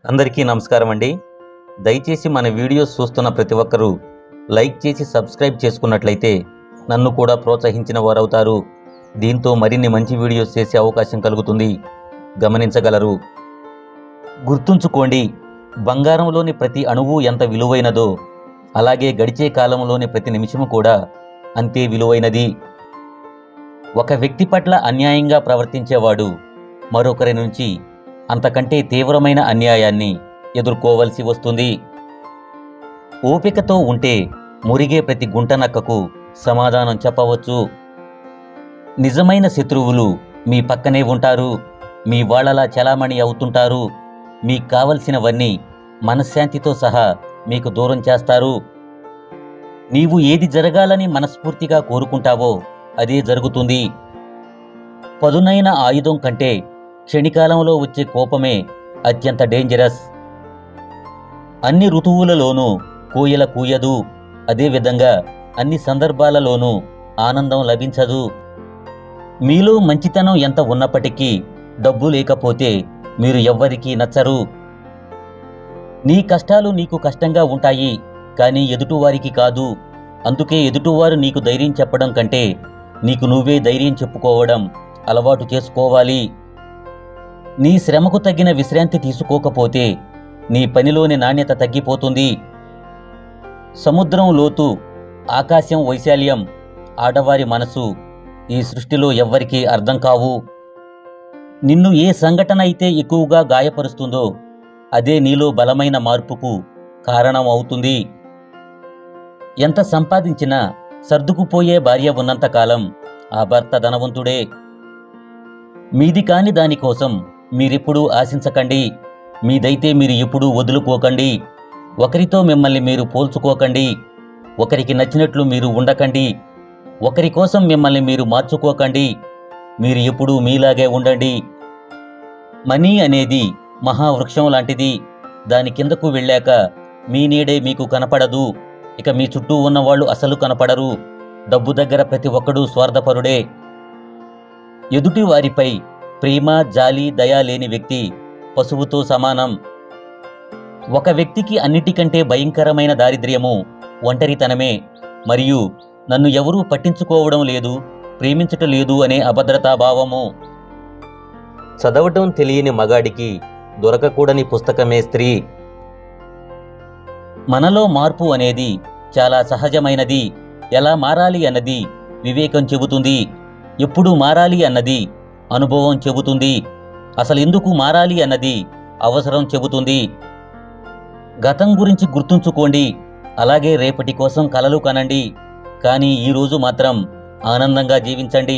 అందరికీ నమస్కారం అండి. దయచేసి మన వీడియోస్ చూస్తున్న ప్రతి ఒక్కరూ లైక్ చేసి సబ్స్క్రైబ్ చేసుకున్నట్లయితే నన్ను కూడా ప్రోత్సహించిన వారవుతారు. దీంతో మరిన్ని మంచి వీడియోస్ చేసే అవకాశం కలుగుతుంది, గమనించగలరు. గుర్తుంచుకోండి, బంగారంలోని ప్రతి అణువు ఎంత విలువైనదో అలాగే గడిచే కాలంలోని ప్రతి నిమిషము కూడా అంతే విలువైనది. ఒక వ్యక్తి పట్ల అన్యాయంగా ప్రవర్తించేవాడు మరొకరి నుంచి అంతకంటే తీవ్రమైన అన్యాయాన్ని ఎదుర్కోవలసి వస్తుంది. ఓపికతో ఉంటే మురిగే ప్రతి గుంటనక్కకు సమాధానం చెప్పవచ్చు. నిజమైన శత్రువులు మీ పక్కనే ఉంటారు, మీ వాళ్ళలా చలామణి అవుతుంటారు. మీకు కావలసినవన్నీ మనశ్శాంతితో సహా మీకు దూరం చేస్తారు. నీవు ఏది జరగాలని మనస్ఫూర్తిగా కోరుకుంటావో అదే జరుగుతుంది. పదునైన ఆయుధం కంటే క్షణికాలంలో వచ్చే కోపమే అత్యంత డేంజరస్. అన్ని ఋతువులలోనూ కోయిల కూయదు, అదేవిధంగా అన్ని సందర్భాలలోనూ ఆనందం లభించదు. మీలో మంచితనం ఎంత ఉన్నప్పటికీ డబ్బు లేకపోతే మీరు ఎవ్వరికీ నచ్చరు. నీ కష్టాలు నీకు కష్టంగా ఉంటాయి, కానీ ఎదుటివారికి కాదు. అందుకే ఎదుటివారు నీకు ధైర్యం చెప్పడం కంటే నీకు నువ్వే ధైర్యం చెప్పుకోవడం అలవాటు చేసుకోవాలి. నీ శ్రమకు తగిన విశ్రాంతి తీసుకోకపోతే నీ పనిలోని నాణ్యత తగ్గిపోతుంది. సముద్రం లోతు, ఆకాశం వైశాల్యం, ఆడవారి మనసు ఈ సృష్టిలో ఎవ్వరికీ అర్థం కావు. నిన్ను ఏ సంఘటన అయితే ఎక్కువగా గాయపరుస్తుందో అదే నీలో బలమైన మార్పుకు కారణం అవుతుంది. ఎంత సంపాదించినా సర్దుకుపోయే భార్య ఉన్నంతకాలం ఆ భర్త ధనవంతుడే. మీది కాని దానికోసం మీరెప్పుడూ ఆశించకండి. మీదైతే మీరు ఎప్పుడూ వదులుకోకండి. ఒకరితో మిమ్మల్ని మీరు పోల్చుకోకండి. ఒకరికి నచ్చినట్లు మీరు ఉండకండి. ఒకరి కోసం మిమ్మల్ని మీరు మార్చుకోకండి. మీరు ఎప్పుడూ మీలాగే ఉండండి. మనీ అనేది మహావృక్షం లాంటిది. దాని కిందకు వెళ్ళాక మీ నీడే మీకు కనపడదు. ఇక మీ చుట్టూ ఉన్నవాళ్ళు అసలు కనపడరు. డబ్బు దగ్గర ప్రతి ఒక్కడూ స్వార్థపరుడే. ఎదుటి వారిపై ప్రేమ, జాలి, దయ లేని వ్యక్తి పశువుతో సమానం. ఒక వ్యక్తికి అన్నిటికంటే భయంకరమైన దారిద్ర్యము ఒంటరితనమే, మరియు నన్ను ఎవరూ పట్టించుకోవడం లేదు, ప్రేమించటం లేదు అనే అభద్రతాభావము. చదవటం తెలియని మగాడికి దొరకకూడని పుస్తకమే స్త్రీ. మనలో మార్పు అనేది చాలా సహజమైనది. ఎలా మారాలి అన్నది వివేకం చెబుతుంది. ఎప్పుడు మారాలి అన్నది అనుభవం చెబుతుంది. అసలు ఎందుకు మారాలి అన్నది అవసరం చెబుతుంది. గతం గురించి గుర్తుంచుకోండి, అలాగే రేపటి కోసం కలలు కనండి. కానీ ఈరోజు మాత్రం ఆనందంగా జీవించండి.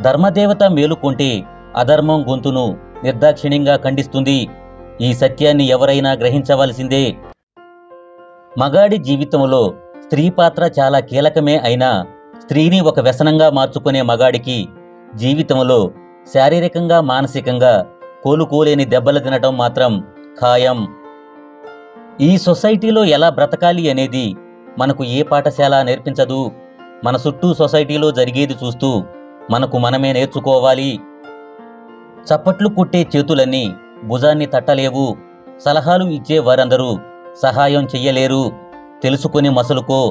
ధర్మదేవత మేలుకొంటే అధర్మం గొంతును నిర్దాక్షిణ్యంగా ఖండిస్తుంది. ఈ సత్యాన్ని ఎవరైనా గ్రహించవలసిందే. మగాడి జీవితంలో స్త్రీ పాత్ర చాలా కీలకమే. అయినా స్త్రీని ఒక వ్యసనంగా మార్చుకునే మగాడికి జీవితంలో శారీరకంగా, మానసికంగా కోలుకోలేని దెబ్బలు తినటం మాత్రం ఖాయం. ఈ సొసైటీలో ఎలా బ్రతకాలి అనేది మనకు ఏ పాఠశాల నేర్పించదు. మన చుట్టూ సొసైటీలో జరిగేది చూస్తూ మనకు మనమే నేర్చుకోవాలి. చప్పట్లు కొట్టే చేతులన్నీ భుజాన్ని తట్టలేవు. సలహాలు ఇచ్చే వారందరూ సహాయం చెయ్యలేరు. తెలుసుకొని మసలుకో.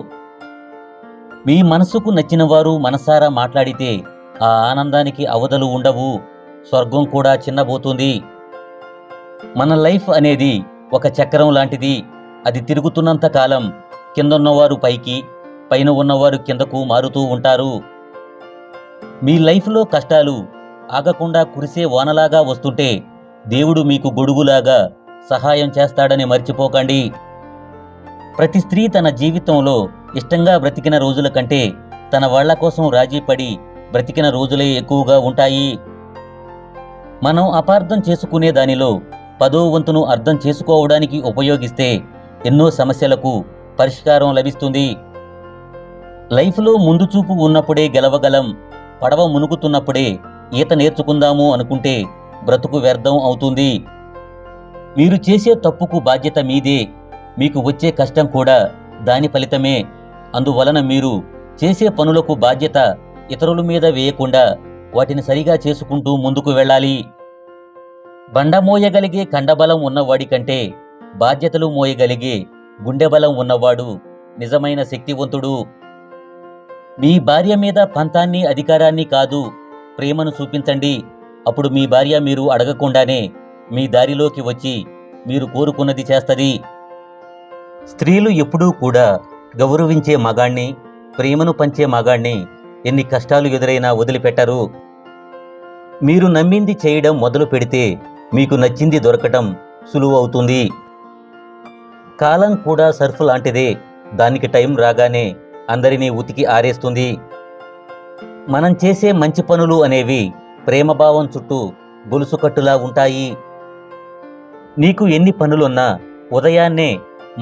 మీ మనసుకు నచ్చిన వారు మనసారా మాట్లాడితే ఆ ఆనందానికి అవధులు ఉండవు. స్వర్గం కూడా చిన్నబోతుంది. మన లైఫ్ అనేది ఒక చక్రం లాంటిది. అది తిరుగుతున్నంత కాలం కిందన్నవారు పైకి, పైన ఉన్నవారు కిందకు మారుతూ ఉంటారు. మీ లైఫ్లో కష్టాలు ఆగకుండా కురిసే వానలాగా వస్తుంటే దేవుడు మీకు గొడుగులాగా సహాయం చేస్తాడని మర్చిపోకండి. ప్రతి స్త్రీ తన జీవితంలో ఇష్టంగా బ్రతికిన రోజుల కంటే తన వాళ్ల కోసం రాజీపడి బ్రతికిన రోజులే ఎక్కువగా ఉంటాయి. మనం అపార్థం చేసుకునే దానిలో 10వ వంతును అర్థం చేసుకోవడానికి ఉపయోగిస్తే ఎన్నో సమస్యలకు పరిష్కారం లభిస్తుంది. లైఫ్లో ముందు చూపు ఉన్నప్పుడే గెలవగలం. పడవ మునుగుతున్నప్పుడే ఈత నేర్చుకుందాము అనుకుంటే బ్రతుకు వ్యర్థం అవుతుంది. మీరు చేసే తప్పుకు బాధ్యత మీదే. మీకు వచ్చే కష్టం కూడా దాని ఫలితమే. అందువలన మీరు చేసే పనులకు బాధ్యత ఇతరుల మీద వేయకుండా వాటిని సరిగా చేసుకుంటూ ముందుకు వెళ్ళాలి. బండ మోయగలిగే కండబలం ఉన్నవాడి కంటే బాధ్యతలు మోయగలిగే గుండెబలం ఉన్నవాడు నిజమైన శక్తివంతుడు. మీ భార్య మీద పంతాన్ని, అధికారాన్ని కాదు, ప్రేమను చూపించండి. అప్పుడు మీ భార్య మీరు అడగకుండానే మీ దారిలోకి వచ్చి మీరు కోరుకున్నది చేస్తది. స్త్రీలు ఎప్పుడూ కూడా గౌరవించే మగాణ్ణి, ప్రేమను పంచే మగాణ్ణి ఎన్ని కష్టాలు ఎదురైనా వదిలిపెట్టరు. మీరు నమ్మింది చేయడం మొదలు పెడితే మీకు నచ్చింది దొరకటం సులువవుతుంది. కాలం కూడా సర్ఫ్ లాంటిదే. దానికి టైం రాగానే అందరినీ ఉతికి ఆరేస్తుంది. మనం చేసే మంచి పనులు అనేవి ప్రేమభావం చుట్టూ గొలుసుకట్టులా ఉంటాయి. నీకు ఎన్ని పనులున్నా ఉదయాన్నే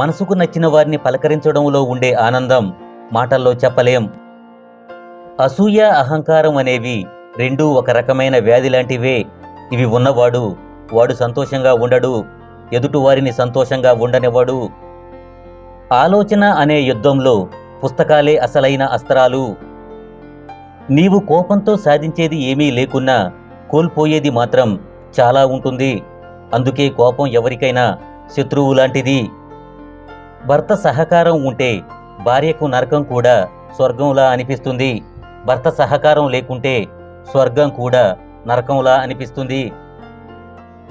మనసుకు నచ్చిన వారిని పలకరించడంలో ఉండే ఆనందం మాటల్లో చెప్పలేం. అసూయ, అహంకారం అనేవి రెండూ ఒక రకమైన వ్యాధి లాంటివే. ఇవి ఉన్నవాడు వాడు సంతోషంగా ఉండడు, ఎదుటివారిని సంతోషంగా ఉండనివాడు. ఆలోచన అనే యుద్ధంలో పుస్తకాలే అసలైన అస్త్రాలు. నీవు కోపంతో సాధించేది ఏమీ లేకున్నా కోల్పోయేది మాత్రం చాలా ఉంటుంది. అందుకే కోపం ఎవరికైనా శత్రువు లాంటిది. భర్త సహకారం ఉంటే భార్యకు నరకం కూడా స్వర్గంలా అనిపిస్తుంది. భర్త సహకారం లేకుంటే స్వర్గం కూడా నరకంలా అనిపిస్తుంది.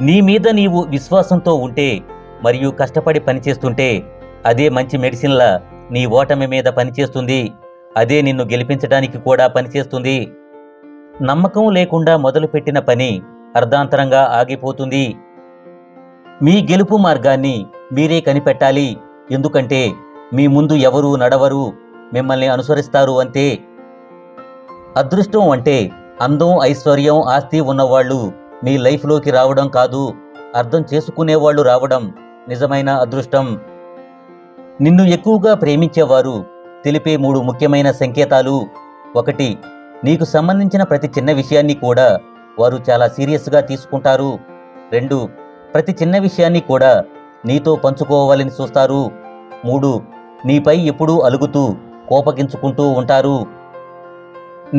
నీ మీద నీవు విశ్వాసంతో ఉంటే మరియు కష్టపడి పనిచేస్తుంటే అదే మంచి మెడిసిన్లా నీ ఓటమి మీద పనిచేస్తుంది. అదే నిన్ను గెలిపించడానికి కూడా పనిచేస్తుంది. నమ్మకం లేకుండా మొదలుపెట్టిన పని అర్ధాంతరంగా ఆగిపోతుంది. మీ గెలుపు మార్గాన్ని మీరే కనిపెట్టాలి. ఎందుకంటే మీ ముందు ఎవరూ నడవరు, మిమ్మల్ని అనుసరిస్తారు అంతే. అదృష్టం అంటే అందం, ఐశ్వర్యం, ఆస్తి ఉన్నవాళ్ళు మీ లైఫ్లోకి రావడం కాదు, అర్థం చేసుకునేవాళ్ళు రావడం నిజమైన అదృష్టం. నిన్ను ఎక్కువగా ప్రేమించేవారు తెలిపే 3 ముఖ్యమైన సంకేతాలు. 1. నీకు సంబంధించిన ప్రతి చిన్న విషయాన్ని కూడా వారు చాలా సీరియస్గా తీసుకుంటారు. 2. ప్రతి చిన్న విషయాన్ని కూడా నీతో పంచుకోవాలని చూస్తారు. 3. నీపై ఎప్పుడూ అలుగుతూ కోపగించుకుంటూ ఉంటారు.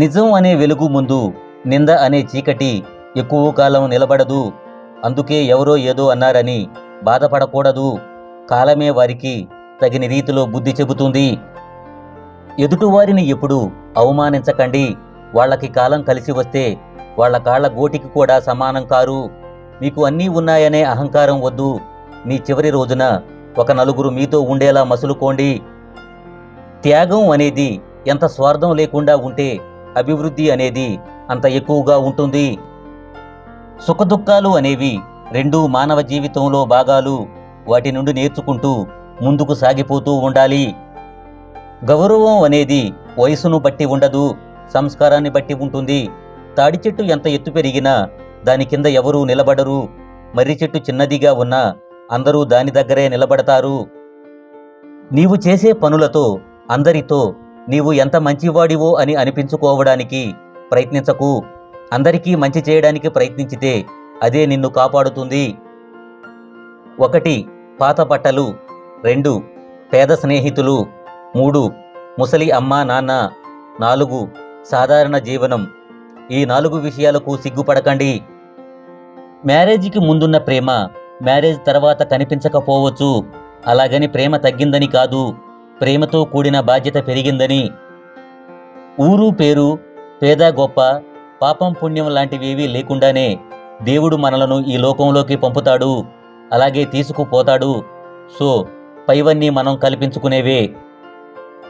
నిజం అనే వెలుగు ముందు నింద అనే చీకటి ఎక్కువ కాలం నిలబడదు. అందుకే ఎవరో ఏదో అన్నారని బాధపడకూడదు. కాలమే వారికి తగిన రీతిలో బుద్ధి చెబుతుంది. ఎదుటివారిని ఎప్పుడూ అవమానించకండి. వాళ్ళకి కాలం కలిసి వస్తే వాళ్ళ కాళ్ల గోటికి కూడా సమానం కారు. మీకు అన్నీ ఉన్నాయనే అహంకారం వద్దు. మీ చివరి రోజున ఒక నలుగురు మీతో ఉండేలా మసులుకోండి. త్యాగం అనేది ఎంత స్వార్థం లేకుండా ఉంటే అభివృద్ధి అనేది అంత ఎక్కువగా ఉంటుంది. సుఖదుఖాలు అనేవి రెండూ మానవ జీవితంలో భాగాలు. వాటి నుండి నేర్చుకుంటూ ముందుకు సాగిపోతూ ఉండాలి. గౌరవం అనేది వయసును బట్టి ఉండదు, సంస్కారాన్ని బట్టి ఉంటుంది. తాడి చెట్టు ఎంత ఎత్తు పెరిగినా దాని కింద ఎవరూ నిలబడరు. మర్రి చెట్టు చిన్నదిగా ఉన్నా అందరూ దాని దగ్గరే నిలబడతారు. నీవు చేసే పనులతో అందరితో నీవు ఎంత మంచివాడివో అని అనిపించుకోవడానికి ప్రయత్నించకు. అందరికీ మంచి చేయడానికి ప్రయత్నించితే అదే నిన్ను కాపాడుతుంది. 1. పాత బట్టలు. 2. పేద స్నేహితులు. 3. ముసలి అమ్మా నాన్న. 4. సాధారణ జీవనం. ఈ 4 విషయాలకు సిగ్గుపడకండి. మ్యారేజ్కి ముందున్న ప్రేమ మ్యారేజ్ తర్వాత కనిపించకపోవచ్చు. అలాగని ప్రేమ తగ్గిందని కాదు, ప్రేమతో కూడిన బాధ్యత పెరిగిందని. ఊరు పేరు, పేద గొప్ప, పాపం పుణ్యం లాంటివేవీ లేకుండానే దేవుడు మనలను ఈ లోకంలోకి పంపుతాడు, అలాగే తీసుకుపోతాడు. సో పైవన్నీ మనం కల్పించుకునేవే.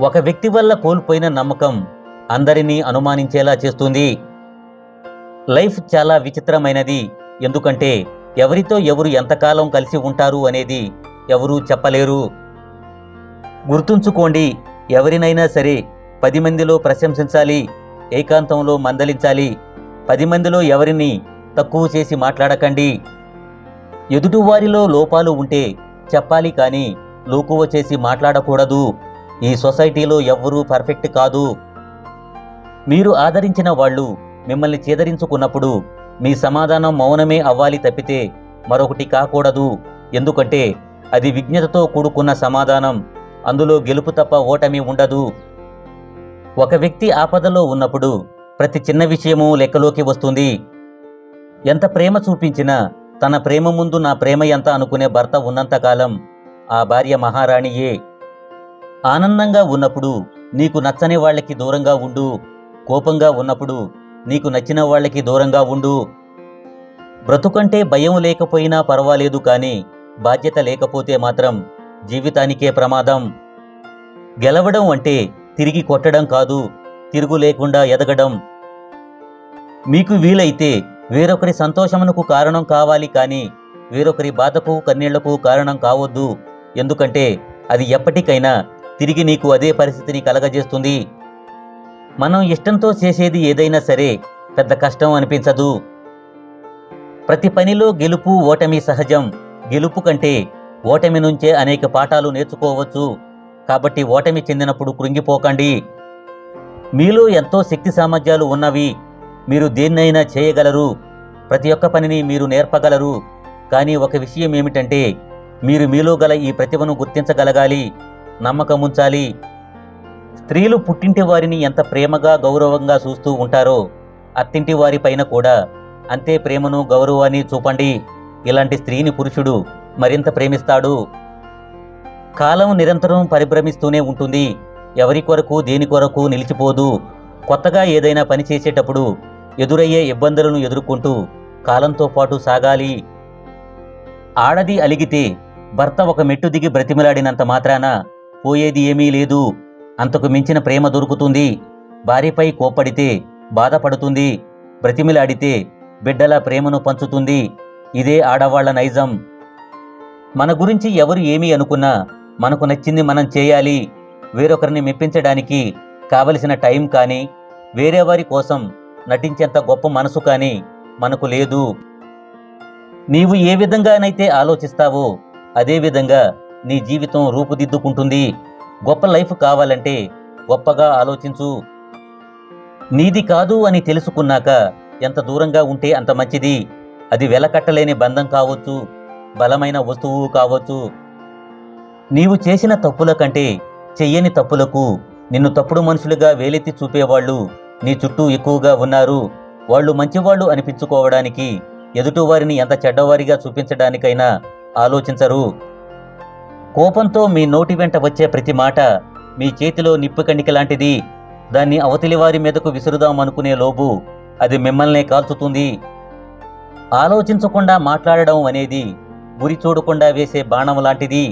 ఒక వ్యక్తి వల్ల కోల్పోయిన నమ్మకం అందరినీ అనుమానించేలా చేస్తుంది. లైఫ్ చాలా విచిత్రమైనది. ఎందుకంటే ఎవరితో ఎవరు ఎంతకాలం కలిసి ఉంటారు అనేది ఎవరూ చెప్పలేరు. గుర్తుంచుకోండి, ఎవరినైనా సరే 10 మందిలో ప్రశంసించాలి, ఏకాంతంలో మందలించాలి. 10 మందిలో ఎవరిని తక్కువ చేసి మాట్లాడకండి. ఎదుటివారిలో లోపాలు ఉంటే చెప్పాలి కానీ లోకువ చేసి మాట్లాడకూడదు. ఈ సొసైటీలో ఎవ్వరూ పర్ఫెక్ట్ కాదు. మీరు ఆదరించిన వాళ్ళు మిమ్మల్ని చేదరించుకున్నప్పుడు మీ సమాధానం మౌనమే అవ్వాలి తప్పితే మరొకటి కాకూడదు. ఎందుకంటే అది విజ్ఞతతో కూడుకున్న సమాధానం. అందులో గెలుపు తప్ప ఓటమి ఉండదు. ఒక వ్యక్తి ఆపదలో ఉన్నప్పుడు ప్రతి చిన్న విషయమూ లెక్కలోకి వస్తుంది. ఎంత ప్రేమ చూపించినా తన ప్రేమ ముందు నా ప్రేమ ఎంత అనుకునే భర్త ఉన్నంతకాలం ఆ భార్య మహారాణియే. ఆనందంగా ఉన్నప్పుడు నీకు నచ్చని వాళ్ళకి దూరంగా ఉండు. కోపంగా ఉన్నప్పుడు నీకు నచ్చిన వాళ్ళకి దూరంగా ఉండు. బ్రతుకంటే భయం లేకపోయినా పర్వాలేదు, కానీ బాధ్యత లేకపోతే మాత్రం జీవితానికే ప్రమాదం. గెలవడం అంటే తిరిగి కొట్టడం కాదు, తిరుగు లేకుండా ఎదగడం. మీకు వీలైతే వేరొకరి సంతోషమునకు కారణం కావాలి, కానీ వేరొకరి బాధకు కన్నీళ్లకు కారణం కావద్దు. ఎందుకంటే అది ఎప్పటికైనా తిరిగి నీకు అదే పరిస్థితిని కలగజేస్తుంది. మనం ఇష్టంతో చేసేది ఏదైనా సరే పెద్ద కష్టం అనిపించదు. ప్రతి పనిలో గెలుపు ఓటమి సహజం. గెలుపు కంటే ఓటమి నుంచే అనేక పాఠాలు నేర్చుకోవచ్చు. కాబట్టి ఓటమి చెందినప్పుడు కృంగిపోకండి. మీలో ఎంతో శక్తి సామర్థ్యాలు ఉన్నవి. మీరు దేన్నైనా చేయగలరు. ప్రతి ఒక్క పనిని మీరు నేర్పగలరు. కానీ ఒక విషయం ఏమిటంటే, మీరు మీలో గల ఈ ప్రతిభను గుర్తించగలగాలి, నమ్మకముంచాలి. స్త్రీలు పుట్టింటి వారిని ఎంత ప్రేమగా గౌరవంగా చూస్తూ ఉంటారో, అత్తింటి వారి పైన కూడా అంతే ప్రేమను గౌరవాన్ని చూపండి. ఇలాంటి స్త్రీని పురుషుడు మరింత ప్రేమిస్తాడు. కాలం నిరంతరం పరిభ్రమిస్తూనే ఉంటుంది. ఎవరి కొరకు దేని కొరకు నిలిచిపోదు. కొత్తగా ఏదైనా పని చేసేటప్పుడు ఎదురయ్యే ఇబ్బందులను ఎదుర్కొంటూ కాలంతో పాటు సాగాలి. ఆడది అలిగితే భర్త ఒక మెట్టు దిగి బ్రతిమలాడినంత మాత్రాన పోయేది ఏమీ లేదు. అంతకు మించిన ప్రేమ దొరుకుతుంది. భార్యపై కోప్పడితే బాధపడుతుంది, బ్రతిమిలాడితే బిడ్డల ప్రేమను పంచుతుంది. ఇదే ఆడవాళ్ల నైజం. మన గురించి ఎవరు ఏమీ అనుకున్నా మనకు నచ్చింది మనం చేయాలి. వేరొకరిని మెప్పించడానికి కావలసిన టైం కానీ, వేరే వారి కోసం నటించేంత గొప్ప మనసు కానీ మనకు లేదు. నీవు ఏ విధంగానైతే ఆలోచిస్తావో అదే విధంగా నీ జీవితం రూపుదిద్దుకుంటుంది. గొప్ప లైఫ్ కావాలంటే గొప్పగా ఆలోచించు. నీది కాదు అని తెలుసుకున్నాక ఎంత దూరంగా ఉంటే అంత మంచిది. అది వెలకట్టలేని బంధం కావచ్చు, బలమైన వస్తువు కావచ్చు. నీవు చేసిన తప్పుల కంటే చెయ్యని తప్పులకు నిన్ను తప్పుడు మనుషులుగా వేలెత్తి చూపేవాళ్ళు నీ చుట్టూ ఎక్కువగా ఉన్నారు. వాళ్ళు మంచివాళ్ళు అనిపించుకోవడానికి ఎదుటివారిని ఎంత చెడ్డవారిగా చూపించడానికైనా ఆలోచించరు. కోపంతో మీ నోటి వెంట వచ్చే ప్రతి మాట మీ చేతిలో నిప్పు కణిక లాంటిది. దాన్ని అవతలి వారి మీదకు విసురుదామనుకునే లోపు అది మిమ్మల్నే కాల్చుతుంది. ఆలోచించకుండా మాట్లాడడం అనేది గురి చూడకుండా వేసే బాణం లాంటిది.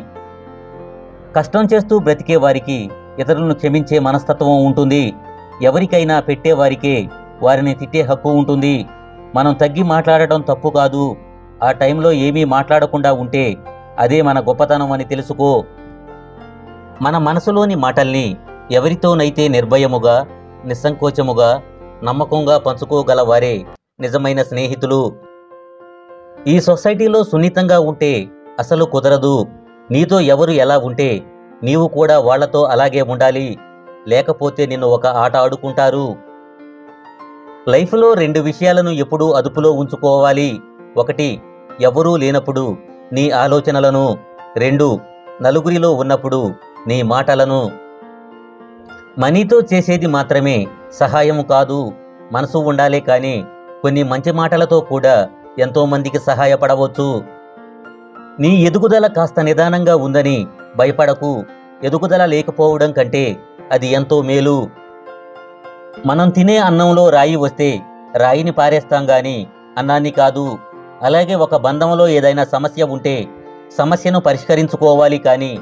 కష్టం చేస్తూ బ్రతికే వారికి ఇతరులను క్షమించే మనస్తత్వం ఉంటుంది. ఎవరికైనా పెట్టేవారికే వారిని తిట్టే హక్కు ఉంటుంది. మనం తగ్గి మాట్లాడటం తప్పు కాదు. ఆ టైంలో ఏమీ మాట్లాడకుండా ఉంటే అదే మన గొప్పతనం అని తెలుసుకో. మన మనసులోని మాటల్ని ఎవరితోనైతే నిర్భయముగా, నిస్సంకోచముగా, నమ్మకంగా పంచుకోగల వారే నిజమైన స్నేహితులు. ఈ సొసైటీలో సున్నితంగా ఉంటే అసలు కుదరదు. నీతో ఎవరు ఎలా ఉంటే నీవు కూడా వాళ్లతో అలాగే ఉండాలి. లేకపోతే నిన్ను ఒక ఆట ఆడుకుంటారు. లైఫ్లో 2 విషయాలను ఎప్పుడూ అదుపులో ఉంచుకోవాలి. 1, ఎవరూ లేనప్పుడు నీ ఆలోచనలను. 2, నలుగురిలో ఉన్నప్పుడు నీ మాటలను. మనీతో చేసేది మాత్రమే సహాయము కాదు, మనసు ఉండాలే కానీ కొన్ని మంచి మాటలతో కూడా ఎంతో మందికి సహాయపడవచ్చు. నీ ఎదుగుదల కాస్త నిదానంగా ఉందని భయపడకు. ఎదుగుదల లేకపోవడం కంటే అది ఎంతో మేలు. మనం తినే అన్నంలో రాయి వస్తే రాయిని పారేస్తాం గాని అన్నాన్ని కాదు. అలాగే ఒక బంధంలో ఏదైనా సమస్య ఉంటే సమస్యను పరిష్కరించుకోవాలి కానీ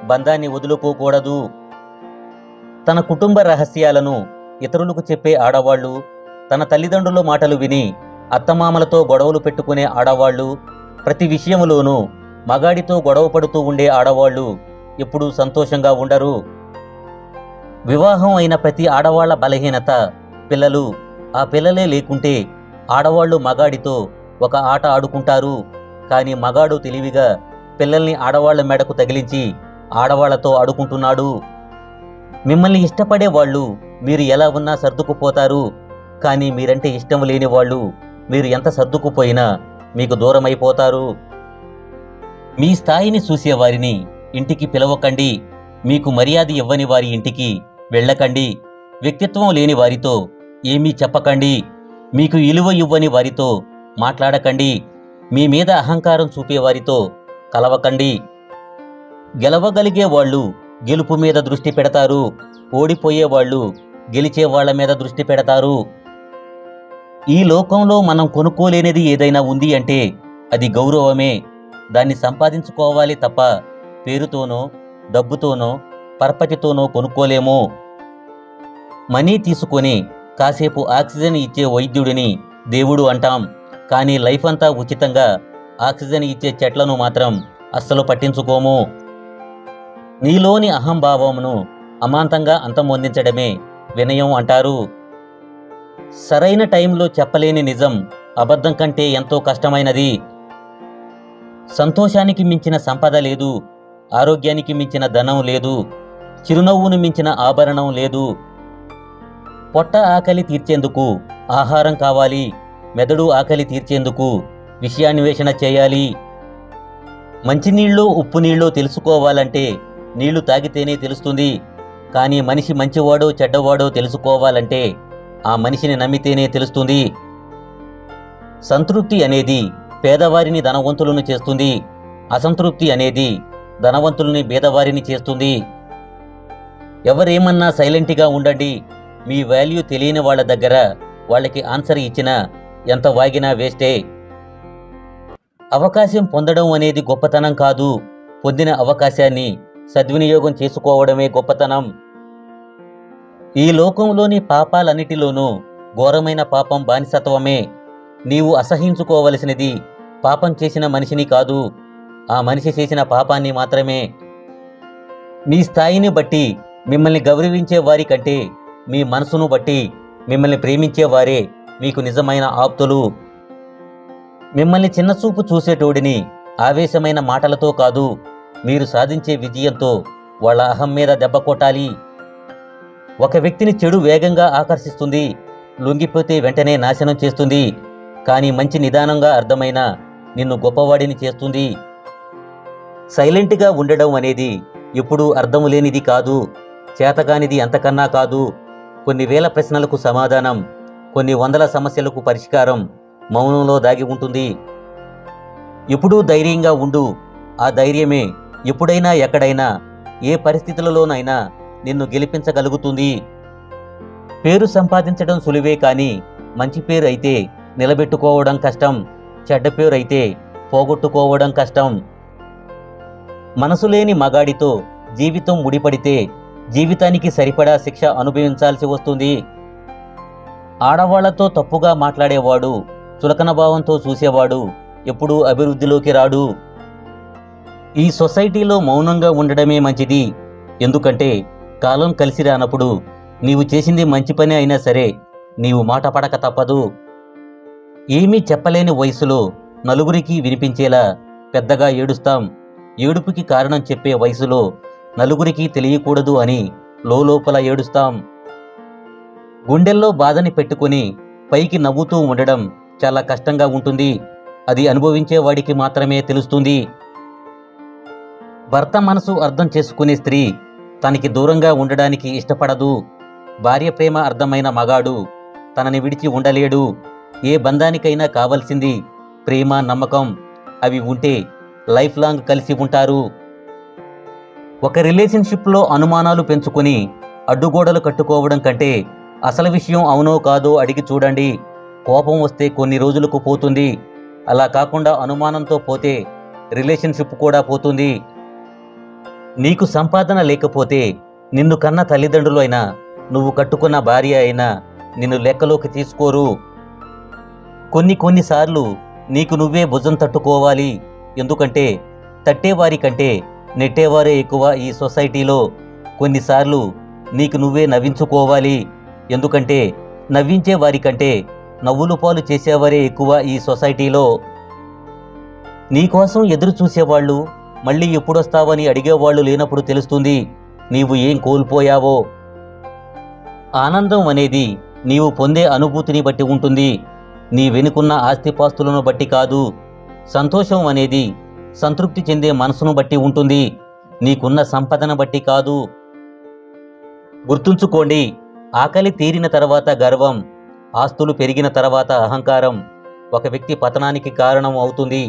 బంధాన్ని వదులుకోకూడదు. తన కుటుంబ రహస్యాలను ఇతరులకు చెప్పే ఆడవాళ్లు, తన తల్లిదండ్రుల మాటలు విని అత్తమామలతో గొడవలు పెట్టుకునే ఆడవాళ్లు, ప్రతి విషయంలోనూ మగాడితో గొడవ పడుతూ ఉండే ఆడవాళ్లు ఎప్పుడూ సంతోషంగా ఉండరు. వివాహం అయిన ప్రతి ఆడవాళ్ల బలహీనత పిల్లలు. ఆ పిల్లలే లేకుంటే ఆడవాళ్లు మగాడితో ఒక ఆట ఆడుకుంటారు. కానీ మగాడు తెలివిగా పిల్లల్ని ఆడవాళ్ల మెడకు తగిలించి ఆడవాళ్లతో ఆడుకుంటున్నాడు. మిమ్మల్ని ఇష్టపడే వాళ్ళు మీరు ఎలా ఉన్నా సర్దుకుపోతారు. కానీ మీరంటే ఇష్టం లేని వాళ్ళు మీరు ఎంత సర్దుకుపోయినా మీకు దూరమైపోతారు. మీ స్థాయిని చూసేవారిని ఇంటికి పిలవకండి. మీకు మర్యాద ఇవ్వని వారి ఇంటికి వెళ్ళకండి. వ్యక్తిత్వం లేని వారితో ఏమీ చెప్పకండి. మీకు విలువ ఇవ్వని వారితో మాట్లాడకండి. మీ మీద అహంకారం చూపేవారితో కలవకండి. గెలవగలిగే వాళ్ళు గెలుపు మీద దృష్టి పెడతారు, ఓడిపోయేవాళ్ళు గెలిచే వాళ్ల మీద దృష్టి పెడతారు. ఈ లోకంలో మనం కొనుక్కోలేనిది ఏదైనా ఉంది అంటే అది గౌరవమే. దాన్ని సంపాదించుకోవాలి తప్ప పేరుతోనో డబ్బుతోనో పరపతితోనో కొనుక్కోలేము. మనీ తీసుకొని కాసేపు ఆక్సిజన్ ఇచ్చే వైద్యుడిని దేవుడు అంటాం, కానీ లైఫ్ అంతా ఉచితంగా ఆక్సిజన్ ఇచ్చే చెట్లను మాత్రం అస్సలు పట్టించుకోము. నీలోని అహంభావమును అమాంతంగా అంతమొందించడమే వినయం అంటారు. సరైన టైంలో చెప్పలేని నిజం అబద్ధం కంటే ఎంతో కష్టమైనది. సంతోషానికి మించిన సంపద లేదు, ఆరోగ్యానికి మించిన ధనం లేదు, చిరునవ్వును మించిన ఆభరణం లేదు. పొట్ట ఆకలి తీర్చేందుకు ఆహారం కావాలి, మెదడు ఆకలి తీర్చేందుకు విషయాన్వేషణ చేయాలి. మంచినీళ్ళో ఉప్పు నీళ్ళో తెలుసుకోవాలంటే నీళ్లు తాగితేనే తెలుస్తుంది, కానీ మనిషి మంచివాడో చెడ్డవాడో తెలుసుకోవాలంటే ఆ మనిషిని నమ్మితేనే తెలుస్తుంది. సంతృప్తి అనేది పేదవారిని ధనవంతులను చేస్తుంది, అసంతృప్తి అనేది ధనవంతులని పేదవారిని చేస్తుంది. ఎవరేమన్నా సైలెంట్గా ఉండండి. మీ వాల్యూ తెలియని వాళ్ళ దగ్గర వాళ్ళకి ఆన్సర్ ఇచ్చినా ఎంత వాగినా వేస్టే. అవకాశం పొందడం అనేది గొప్పతనం కాదు, పొందిన అవకాశాన్ని సద్వినియోగం చేసుకోవడమే గొప్పతనం. ఈ లోకంలోని పాపాలన్నిటిలోనూ ఘోరమైన పాపం బానిసత్వమే. నీవు అసహించుకోవలసినది పాపం చేసిన మనిషిని కాదు, ఆ మనిషి చేసిన పాపాన్ని మాత్రమే. మీ స్థాయిని బట్టి మిమ్మల్ని గౌరవించే వారి కంటే మీ మనసును బట్టి మిమ్మల్ని ప్రేమించేవారే మీకు నిజమైన ఆప్తులు. మిమ్మల్ని చిన్నచూపు చూసేటోడిని ఆవేశమైన మాటలతో కాదు, మీరు సాధించే విజయంతో వాళ్ళ అహం మీద దెబ్బ కొట్టాలి. ఒక వ్యక్తిని చెడు వేగంగా ఆకర్షిస్తుంది, లొంగిపోతే వెంటనే నాశనం చేస్తుంది, కానీ మంచి నిదానంగా అర్థమైన నిన్ను గొప్పవాడిని చేస్తుంది. సైలెంట్గా ఉండడం అనేది ఎప్పుడూ అర్థము లేనిది కాదు, చేతగానిది అంతకన్నా కాదు. కొన్ని వేల ప్రశ్నలకు సమాధానం, కొన్ని వందల సమస్యలకు పరిష్కారం మౌనంలో దాగి ఉంటుంది. ఎప్పుడూ ధైర్యంగా ఉండు. ఆ ధైర్యమే ఎప్పుడైనా ఎక్కడైనా ఏ పరిస్థితులలోనైనా నిన్ను గెలిపించగలుగుతుంది. పేరు సంపాదించడం సులువే, కానీ మంచి పేరు అయితే నిలబెట్టుకోవడం కష్టం, చెడ్డ పేరు అయితే పోగొట్టుకోవడం కష్టం. మనసు లేని మగాడితో జీవితం ముడిపడితే జీవితానికి సరిపడా శిక్ష అనుభవించాల్సి వస్తుంది. ఆడవాళ్లతో తప్పుగా మాట్లాడేవాడు, చులకన భావంతో చూసేవాడు ఎప్పుడూ అభివృద్ధిలోకి రాడు. ఈ సొసైటీలో మౌనంగా ఉండడమే మంచిది. ఎందుకంటే కాలం కలిసి రానప్పుడు నీవు చేసింది మంచి పని అయినా సరే నీవు మాట పడక తప్పదు. ఏమీ చెప్పలేని వయసులో నలుగురికి వినిపించేలా పెద్దగా ఏడుస్తాం. ఏడుపుకి కారణం చెప్పే వయసులో నలుగురికి తెలియకూడదు అని లోపల ఏడుస్తాం. గుండెల్లో బాధని పెట్టుకుని పైకి నవ్వుతూ ఉండడం చాలా కష్టంగా ఉంటుంది. అది అనుభవించేవాడికి మాత్రమే తెలుస్తుంది. భర్త మనసు అర్థం చేసుకునే స్త్రీ తనకి దూరంగా ఉండడానికి ఇష్టపడదు. భార్య ప్రేమ అర్థమైన మగాడు తనని విడిచి ఉండలేడు. ఏ బంధానికైనా కావలసింది ప్రేమ, నమ్మకం. అవి ఉంటే లైఫ్ లాంగ్ కలిసి ఉంటారు. ఒక రిలేషన్షిప్లో అనుమానాలు పెంచుకొని అడ్డుగోడలు కట్టుకోవడం కంటే అసలు విషయం అవునో కాదో అడిగి చూడండి. కోపం వస్తే కొన్ని రోజులకు పోతుంది. అలా కాకుండా అనుమానంతో పోతే రిలేషన్షిప్ కూడా పోతుంది. నీకు సంపాదన లేకపోతే నిన్ను కన్న తల్లిదండ్రులు అయినా, నువ్వు కట్టుకున్న భార్య అయినా నిన్ను లెక్కలోకి తీసుకోరు. కొన్నిసార్లు నీకు నువ్వే భుజం తట్టుకోవాలి. ఎందుకంటే తట్టేవారి కంటే నెట్టేవారే ఎక్కువ ఈ సొసైటీలో. కొన్నిసార్లు నీకు నువ్వే నవ్వించుకోవాలి. ఎందుకంటే నవ్వించే వారి కంటే నవ్వులు పాలు చేసేవారే ఎక్కువ ఈ సొసైటీలో. నీకోసం ఎదురు చూసేవాళ్ళు, మళ్ళీ ఎప్పుడొస్తావని అడిగేవాళ్ళు లేనప్పుడు తెలుస్తుంది నీవు ఏం కోల్పోయావో. ఆనందం అనేది నీవు పొందే అనుభూతిని బట్టి ఉంటుంది, నీ వెనుకున్న ఆస్తిపాస్తులను బట్టి కాదు. సంతోషం అనేది సంతృప్తి చెందే మనసును బట్టి ఉంటుంది, నీకున్న సంపదను బట్టి కాదు. గుర్తుంచుకోండి, ఆకలి తీరిన తర్వాత గర్వం, ఆస్తులు పెరిగిన తర్వాత అహంకారం. ఒక వ్యక్తి పతనానికి కారణం అవుతుంది.